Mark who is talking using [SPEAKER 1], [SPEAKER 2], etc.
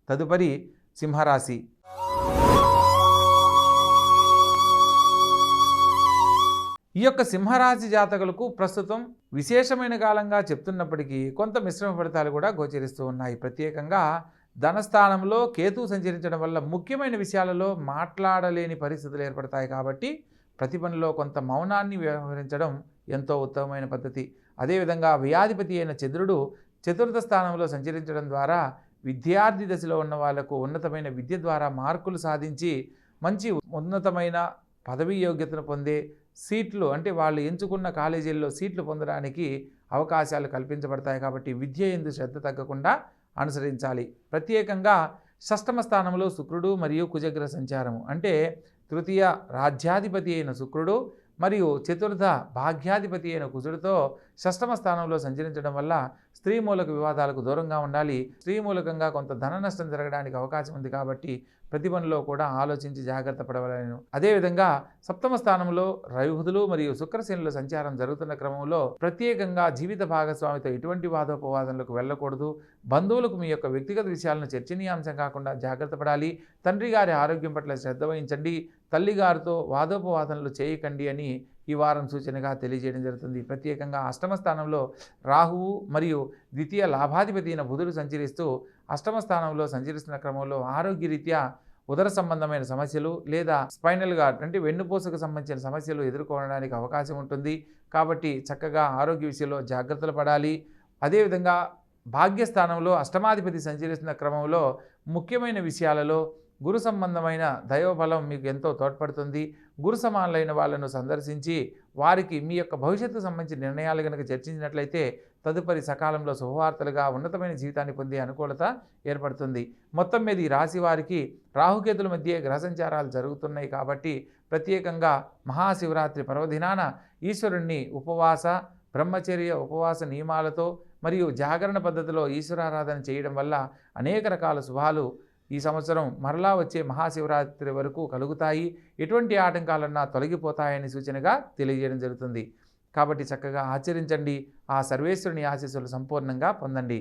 [SPEAKER 1] తదుపరి సింహరాశి. ఈ యొక్క సింహరాశి జాతకులకు ప్రస్తుతం విశేషమైన కాలంగా చెప్తున్నప్పటికీ కొంత మిశ్రమ ఫలితాలు కూడా గోచరిస్తూ ఉన్నాయి. ప్రత్యేకంగా ధనస్థానంలో కేతు సంచరించడం వల్ల ముఖ్యమైన విషయాలలో మాట్లాడలేని పరిస్థితులు ఏర్పడతాయి. కాబట్టి ప్రతి పనిలో కొంత మౌనాన్ని వ్యవహరించడం ఎంతో ఉత్తమమైన పద్ధతి. అదేవిధంగా వ్యాధిపతి అయిన చంద్రుడు చతుర్థ స్థానంలో సంచరించడం ద్వారా విద్యార్థి దశలో ఉన్న వాళ్లకు ఉన్నతమైన విద్య ద్వారా మార్కులు సాధించి మంచి ఉన్నతమైన పదవీ యోగ్యతను పొందే సీట్లు, అంటే వాళ్ళు ఎంచుకున్న కాలేజీల్లో సీట్లు పొందడానికి అవకాశాలు కల్పించబడతాయి. కాబట్టి విద్య యందు శ్రద్ధ తగ్గకుండా అనుసరించాలి. ప్రత్యేకంగా షష్టమ స్థానంలో శుక్రుడు మరియు కుజగ్రహ సంచారము, అంటే తృతీయ రాజ్యాధిపతి అయిన శుక్రుడు మరియు చతుర్థ భాగ్యాధిపతి అయిన కుజుడితో షష్టమ స్థానంలో సంచరించడం వల్ల స్త్రీ మూలక వివాదాలకు దూరంగా ఉండాలి. స్త్రీ మూలకంగా కొంత ధన నష్టం జరగడానికి అవకాశం ఉంది. కాబట్టి ప్రతి పనిలో కూడా ఆలోచించి జాగ్రత్త పడవలను. అదేవిధంగా సప్తమ స్థానంలో రవిబుధులు మరియు శుక్రశనుల సంచారం జరుగుతున్న క్రమంలో ప్రత్యేకంగా జీవిత భాగస్వామితో ఎటువంటి వాదోపవాదనలకు వెళ్ళకూడదు. బంధువులకు మీ యొక్క వ్యక్తిగత విషయాలను చర్చనీయాంశం కాకుండా జాగ్రత్త పడాలి. తండ్రి గారి ఆరోగ్యం పట్ల శ్రద్ధ వహించండి. తల్లిగారితో వాదోపవాదనలు చేయకండి అని ఈ వారం సూచనగా తెలియజేయడం జరుగుతుంది. ప్రత్యేకంగా అష్టమ స్థానంలో రాహువు మరియు ద్వితీయ లాభాధిపతి అయిన బుధుడు సంచరిస్తూ అష్టమ స్థానంలో సంచరిస్తున్న క్రమంలో ఆరోగ్యరీత్యా ఉదర సంబంధమైన సమస్యలు లేదా స్పైనల్ గార్డ్, అంటే వెన్నుపూసకు సంబంధించిన సమస్యలు ఎదుర్కోవడానికి అవకాశం ఉంటుంది. కాబట్టి చక్కగా ఆరోగ్య విషయంలో జాగ్రత్తలు పడాలి. అదేవిధంగా భాగ్యస్థానంలో అష్టమాధిపతి సంచరిస్తున్న క్రమంలో ముఖ్యమైన విషయాలలో గురు సంబంధమైన దైవబలం మీకు ఎంతో తోడ్పడుతుంది. గురు సమానులైన వాళ్ళను సందర్శించి వారికి మీ యొక్క భవిష్యత్తు సంబంధించిన నిర్ణయాలు కనుక చర్చించినట్లయితే తదుపరి సకాలంలో శుభవార్తలుగా ఉన్నతమైన జీవితాన్ని పొందే అనుకూలత ఏర్పడుతుంది. మొత్తం మీద ఈ రాశి వారికి రాహుకేతుల మధ్య గ్రహ సంచారాలు జరుగుతున్నాయి. కాబట్టి ప్రత్యేకంగా మహాశివరాత్రి పర్వదినాన ఈశ్వరుణ్ణి ఉపవాస బ్రహ్మచర్య ఉపవాస నియమాలతో మరియు జాగరణ పద్ధతిలో ఈశ్వరారాధన చేయడం వల్ల అనేక రకాల శుభాలు ఈ సంవత్సరం మరలా వచ్చే మహాశివరాత్రి వరకు కలుగుతాయి. ఎటువంటి ఆటంకాలన్నా తొలగిపోతాయని సూచనగా తెలియజేయడం జరుగుతుంది. కాబట్టి చక్కగా ఆచరించండి. ఆ సర్వేశ్వరుని ఆశీస్సులు సంపూర్ణంగా పొందండి.